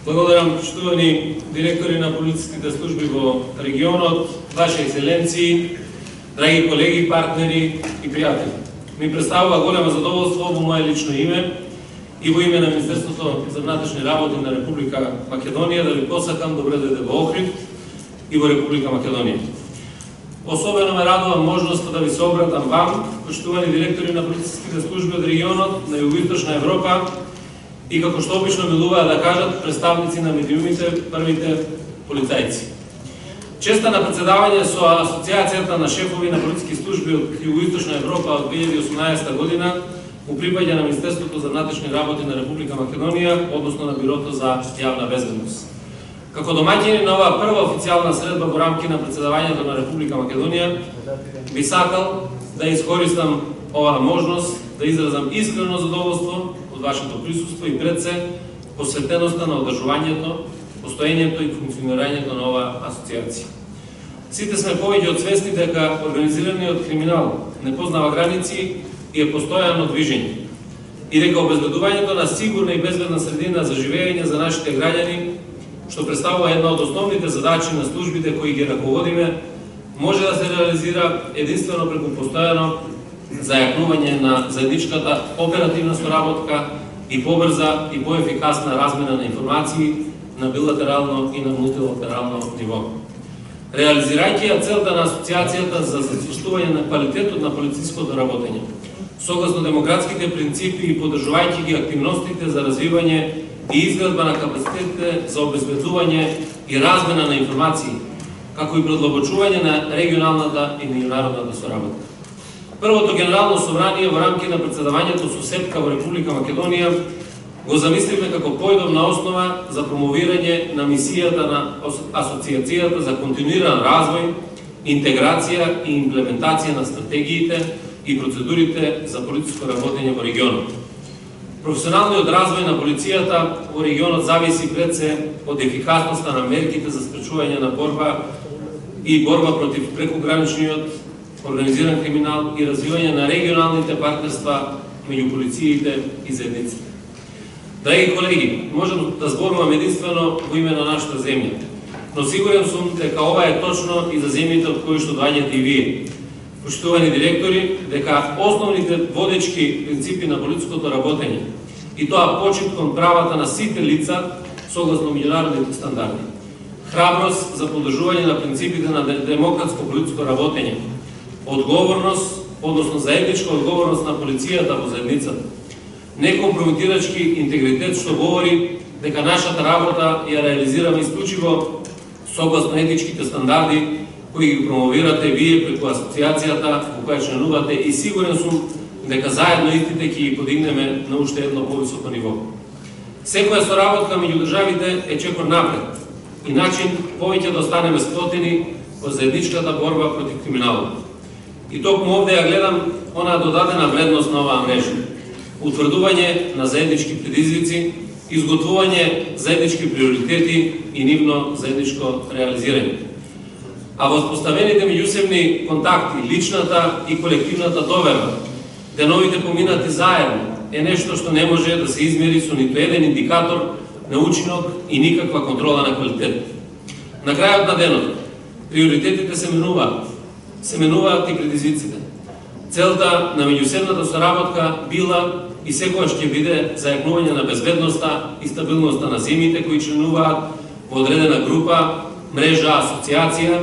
Благодарам, почитувани директори на полициските служби во регионот, Ваши екселенции, драги колеги, партнери и пријатели. Ми представува големо задоволство во мое лично име и во име на Министерството за внатрешни работи на Република Македонија да ви посакам добре дојде во Охрид и во Република Македонија. Особено ме радува можноста да ви се обратам вам, почитувани директори на полициските служби од регионот на Југоисточна Европа и како што обично милуваат да кажат представници на медиумите, првите полицајци. Честа на председавање со Асоциацијата на шефови на полициски служби од Југоисточна Европа од 2018 година у припаѓа на Министерството за внатрешни работи на Република Македонија, односно на Бирото за јавна безбедност. Како домаќини на оваа прва официјална средба во рамки на председавањето на Република Македонија, би сакал да искористам оваа можност да изразам искрено задоволство од вашето присуство и пред се посветеноста на одржувањето, постоењето и функционирањето на оваа асоциација. Сите сме повеќе од свесни дека организираниот криминал не познава граници и е постојано движење, и дека обезбедувањето на сигурна и безбедна средина за живење за нашите граѓани, што представува една од основните задачи на службите кои ги раководиме, може да се реализира единствено преку постојано зајакнување на заедничката оперативна соработка и побрза и поефикасна размена на информации на билатерално и на мултилатерално ниво. Реализирајќи ја целта на асоциацијата за засвршување на квалитетот на полициското работење, согласно демократските принципи и поддржувајќи ги активностите за развивање и изградба на капацитетите за обезбедување и размена на информации, како и предлабочување на регионалната и меѓународната соработка. Првото генерално собрание во рамки на председавањето со СЕПКА во Република Македонија го замисливме како појдовна основа за промовирање на мисијата на асоциацијата за континуиран развој, интеграција и имплементација на стратегиите и процедурите за политичко работење во регионот. Професионалниот развој на полицијата во регионот зависи пред се од ефикасноста на мерките за спречување на борба против прекограничниот организиран криминал и развивање на регионалните партнерства меѓу полициите и заедниците. Драги колеги, можем да зборуваме единствено во име на нашата земја, но сигурен сум дека ова е точно и за земјите од кои што доаѓате и вие. Почитувани директори, дека основните водечки принципи на полициското работење, и тоа почит кон правата на сите лица согласно меѓународните стандарди, храброст за поддржување на принципите на демократско полициско работење, одговорност, односно заедничка одговорност на полицијата во заедницата, некомпрометирачки интегритет што говори дека нашата работа ја реализираме исклучиво согласно етичките стандарди кои ги промовирате вие преку асоциацијата во која членувате, и сигурен сум дека заедно истите ќе ги подигнеме на уште едно повисоко ниво. Секоја соработка меѓу државите е чекор напред и начин повеќе да останеме сплотени во заедничката борба против криминалот. И токму овде ја гледам онаа додадена вредност на оваа мрежа. Утврдување на заеднички предизвици, изготвување заеднички приоритети и нивно заедничко реализирање. А воспоставените меѓусебни контакти, личната и колективната доверба, деновите поминати заедно, е нешто што не може да се измери со ниту еден индикатор на учинок и никаква контрола на квалитет. На крајот на денот, приоритетите се менуваат и предизвиците. Целта на меѓусебната соработка била и секогаш ќе биде зајакнување на безбедноста и стабилноста на земјите кои членуваат во одредена група, мрежа, асоциација,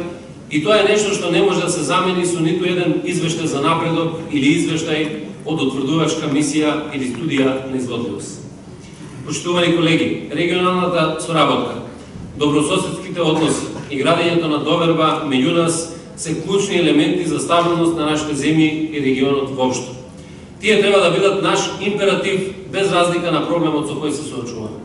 и тоа е нешто што не може да се замени со ниту еден извештај за напредок или извештај од утврдувачка мисија или студија на изгодливост. Почитувани колеги, регионалната соработка, добрососедските односи и градењето на доверба меѓу нас се клучни елементи за стабилност на нашите земји и регионот воопшто. Тие треба да бидат наш императив без разлика на проблемот со кој се соочуваме.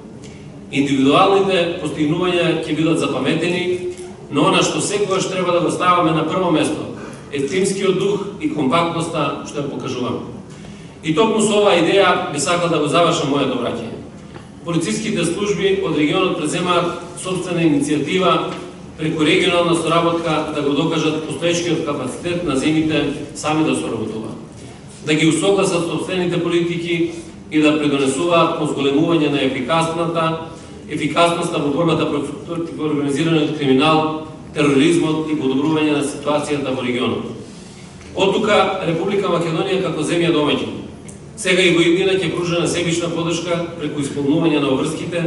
Индивидуалните постигнувања ќе бидат запаметени, но она што секогаш треба да го ставаме на прво место е тимскиот дух и компактноста што ја покажуваме. И токму со оваа идеја би сакал да го завршам моето обраќање. Полициските служби од регионот преземаат собствена иницијатива преку регионална соработка да го докажат постоечкиот капацитет на земјите сами да соработуваат, да ги усогласат собствените политики и да придонесуваат по зголемување на ефикасната ефикасноста во борбата против организираниот криминал, тероризмот и подобрување на ситуацијата во регионот. Оттука Република Македонија како земја домаќин сега и во иднина ќе пружа на себична подршка преку исполнување на обврските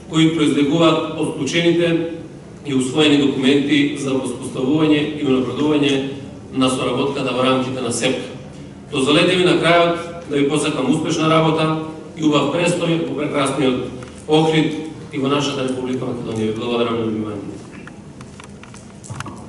кои произлегуваат од склучените и усвоени документи за воспоставување и унапредување на соработката во рамките на СЕПК. Дозволете ми на крајот да ви посакам успешна работа и убав престој во прекрасниот Охрид и во нашата Република Македонија. Ви благодарам на вниманието.